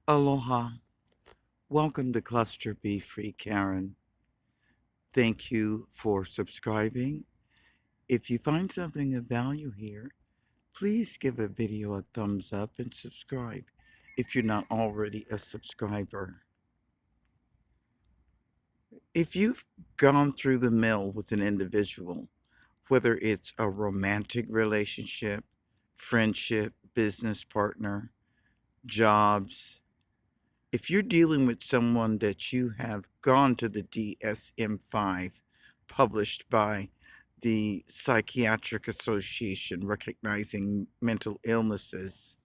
Aloha. Welcome to Cluster Be Free, Karen. Thank you for subscribing. If you find something of value here, please give a video a thumbs up and subscribe if you're not already a subscriber. If you've gone through the mill with an individual, whether it's a romantic relationship, friendship, business partner, jobs, if you're dealing with someone that you have gone to the DSM-5 published by the Psychiatric Association recognizing mental illnesses,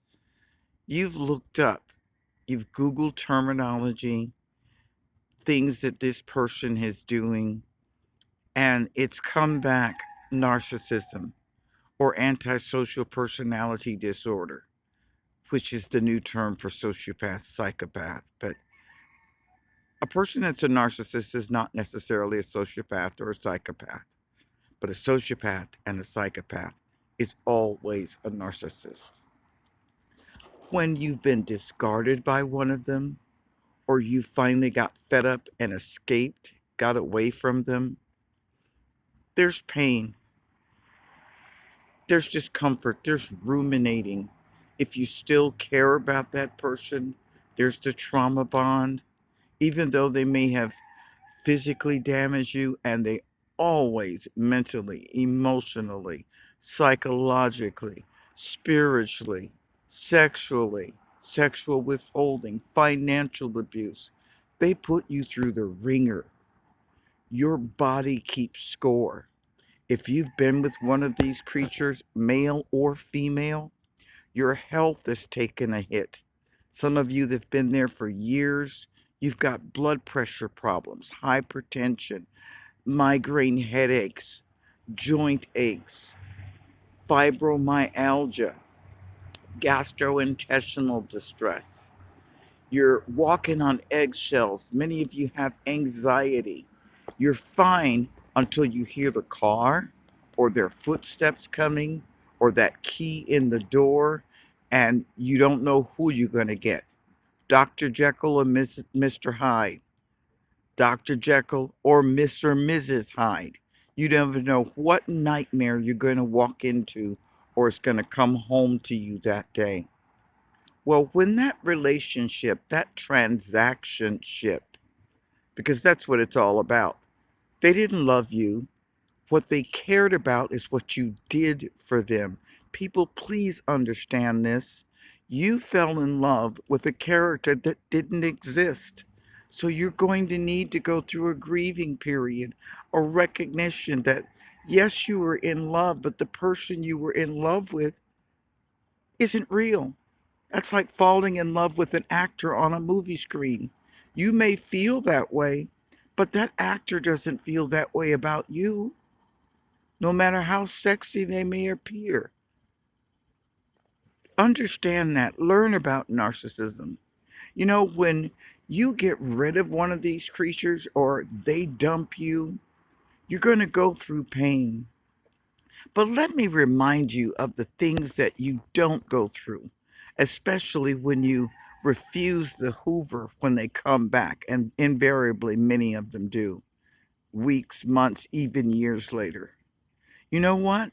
you've looked up, you've Googled terminology, things that this person is doing, and it's come back narcissism or antisocial personality disorder, which is the new term for sociopath, psychopath. But a person that's a narcissist is not necessarily a sociopath or a psychopath, but a sociopath and a psychopath is always a narcissist. When you've been discarded by one of them, or you finally got fed up and escaped, got away from them, there's pain, there's discomfort, there's ruminating. If you still care about that person, there's the trauma bond, even though they may have physically damage you, and they always mentally, emotionally, psychologically, spiritually, sexually, sexual withholding, financial abuse. They put you through the ringer. Your body keeps score. If you've been with one of these creatures, male or female, your health has taken a hit. Some of you that have been there for years, you've got blood pressure problems, hypertension, migraine headaches, joint aches, fibromyalgia, gastrointestinal distress. You're walking on eggshells. Many of you have anxiety. You're fine until you hear the car or their footsteps coming or that key in the door, and you don't know who you're going to get. Dr. Jekyll or Mr. Hyde, Dr. Jekyll or Mr. or Mrs. Hyde. You never know what nightmare you're going to walk into or it's going to come home to you that day. Well, when that relationship, that transaction ship, because that's what it's all about, they didn't love you. What they cared about is what you did for them. People, please understand this. You fell in love with a character that didn't exist. So you're going to need to go through a grieving period, a recognition that, yes, you were in love, but the person you were in love with isn't real. That's like falling in love with an actor on a movie screen. You may feel that way, but that actor doesn't feel that way about you, no matter how sexy they may appear. Understand that. Learn about narcissism. You know, when you get rid of one of these creatures or they dump you, you're going to go through pain. But let me remind you of the things that you don't go through, especially when you refuse the Hoover when they come back, and invariably many of them do, weeks, months, even years later. You know what?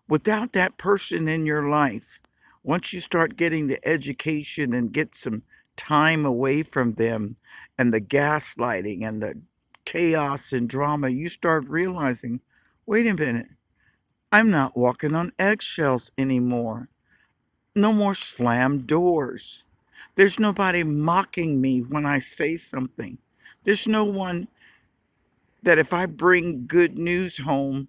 Without that person in your life, once you start getting the education and get some time away from them and the gaslighting and the chaos and drama, you start realizing, wait a minute, I'm not walking on eggshells anymore. No more slammed doors. There's nobody mocking me when I say something. There's no one that if I bring good news home,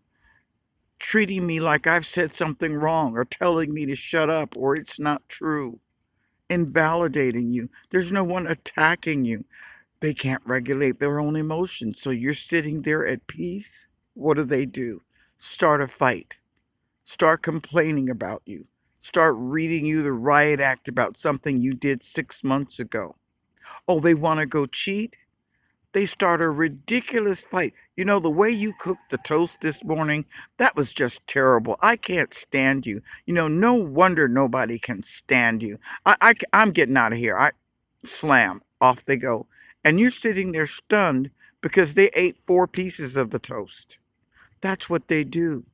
treating me like I've said something wrong or telling me to shut up or it's not true, invalidating you. There's no one attacking you. They can't regulate their own emotions. So you're sitting there at peace. What do? Start a fight. Start complaining about you. Start reading you the riot act about something you did 6 months ago. Oh, they want to go cheat? They start a ridiculous fight. You know, the way you cooked the toast this morning, that was just terrible. I can't stand you. You know, no wonder nobody can stand you. I'm getting out of here. slam, off they go. And you're sitting there stunned because they ate 4 pieces of the toast. That's what they do.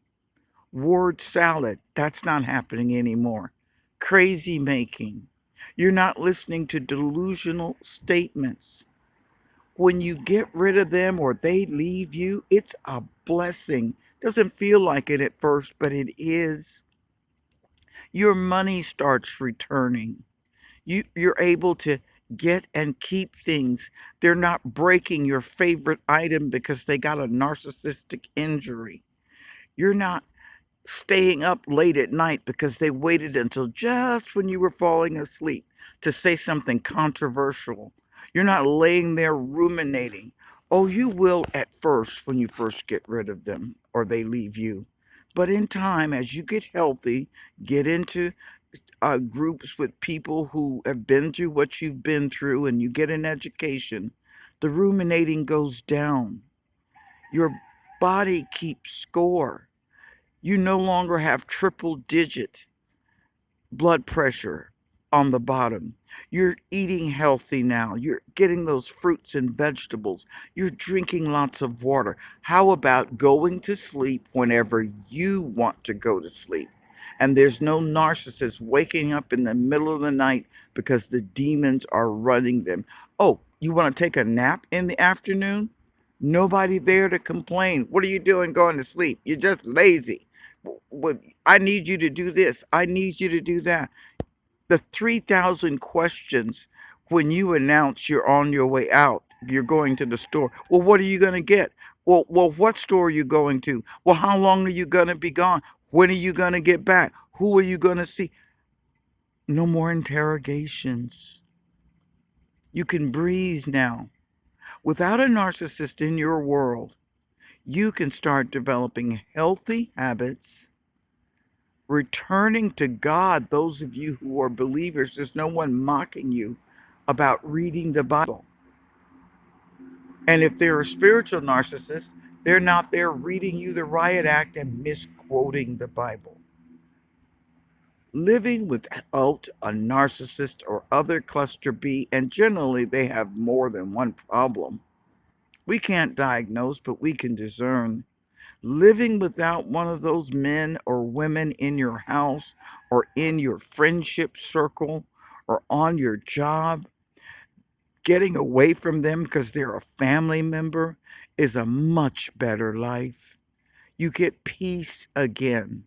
Word salad, that's not happening anymore. Crazy making. You're not listening to delusional statements. When you get rid of them or they leave you, it's a blessing. Doesn't feel like it at first, but it is. Your money starts returning. You're able to get and keep things. They're not breaking your favorite item because they got a narcissistic injury. You're not staying up late at night because they waited until just when you were falling asleep to say something controversial. You're not laying there ruminating. Oh, you will at first when you first get rid of them or they leave you. But in time, as you get healthy, get into groups with people who have been through what you've been through and you get an education, the ruminating goes down. Your body keeps score. You no longer have triple digit blood pressure on the bottom. You're eating healthy now. You're getting those fruits and vegetables. You're drinking lots of water. How about going to sleep whenever you want to go to sleep? And there's no narcissist waking up in the middle of the night because the demons are running them. Oh, you want to take a nap in the afternoon? Nobody there to complain. What are you doing going to sleep? You're just lazy. I need you to do this. I need you to do that. The 3,000 questions when you announce you're on your way out, you're going to the store. Well, what are you going to get? Well, what store are you going to? Well, how long are you going to be gone? When are you going to get back? Who are you going to see? No more interrogations. You can breathe now. Without a narcissist in your world, you can start developing healthy habits, returning to God. Those of you who are believers, there's no one mocking you about reading the Bible. And if they're a spiritual narcissist, they're not there reading you the riot act and misquoting the Bible. Living without a narcissist or other cluster B, and generally they have more than one problem. We can't diagnose, but we can discern. Living without one of those men or women in your house or in your friendship circle or on your job, getting away from them because they're a family member is a much better life. You get peace again.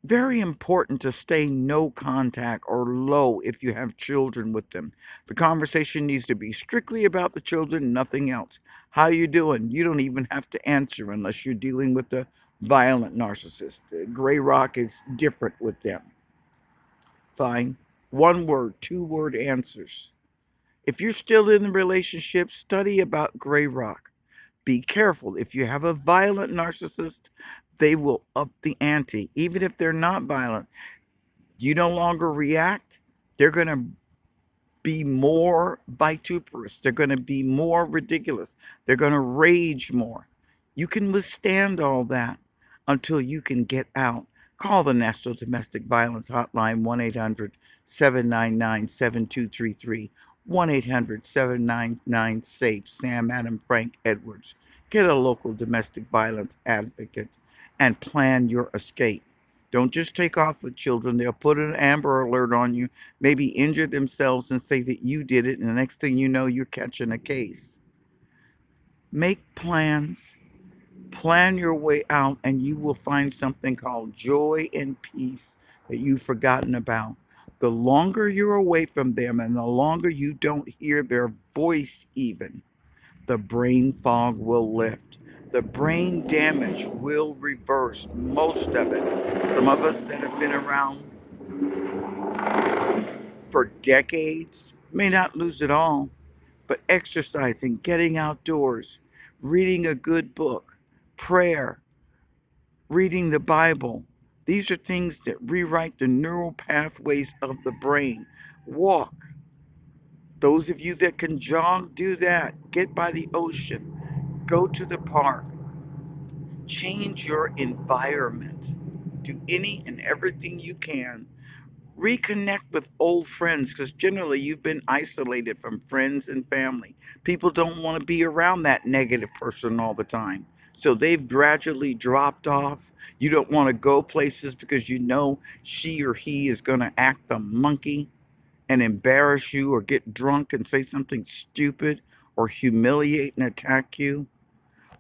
Very important to stay no contact or low if you have children with them. The conversation needs to be strictly about the children, nothing else. How you doing? You don't even have to answer unless you're dealing with the violent narcissist. The gray rock is different with them. Fine. 1 word, 2 word answers. If you're still in the relationship, study about gray rock. Be careful. If you have a violent narcissist, they will up the ante. Even if they're not violent, you no longer react, they're going to be more vituperous. They're going to be more ridiculous. They're going to rage more. You can withstand all that until you can get out. Call the National Domestic Violence Hotline, 1-800-799-7233, 1-800-799-SAFE, Sam, Adam, Frank, Edwards. Get a local domestic violence advocate and plan your escape. Don't just take off with children. They'll put an Amber Alert on you, maybe injure themselves and say that you did it, and the next thing you know, you're catching a case. Make plans, plan your way out, and you will find something called joy and peace that you've forgotten about. The longer you're away from them and the longer you don't hear their voice even, the brain fog will lift. The brain damage will reverse, most of it. Some of us that have been around for decades may not lose it all, but exercising, getting outdoors, reading a good book, prayer, reading the Bible, these are things that rewrite the neural pathways of the brain. Walk. Those of you that can jog, do that. Get by the ocean. Go to the park. Change your environment. Do any and everything you can. Reconnect with old friends because generally you've been isolated from friends and family. People don't want to be around that negative person all the time. So they've gradually dropped off. You don't want to go places because you know she or he is going to act the monkey and embarrass you or get drunk and say something stupid or humiliate and attack you.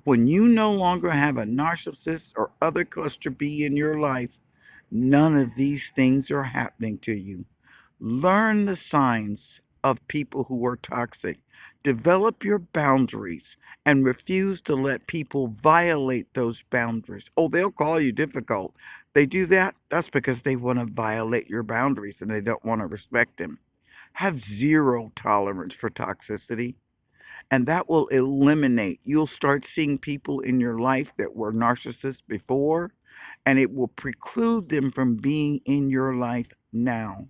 When you no longer have a narcissist or other cluster B in your life, none of these things are happening to you. Learn the signs of people who are toxic. Develop your boundaries and refuse to let people violate those boundaries. Oh, they'll call you difficult. They do that. That's because they want to violate your boundaries and they don't want to respect them. Have zero tolerance for toxicity, and that will eliminate. You'll start seeing people in your life that were narcissists before, and it will preclude them from being in your life now.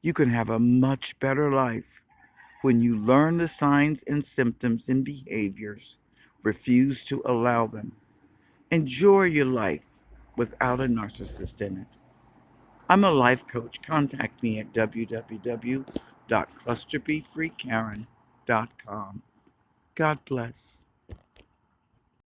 You can have a much better life when you learn the signs and symptoms and behaviors, refuse to allow them. Enjoy your life without a narcissist in it. I'm a life coach. Contact me at www.clusterbfreekaren.com. God bless.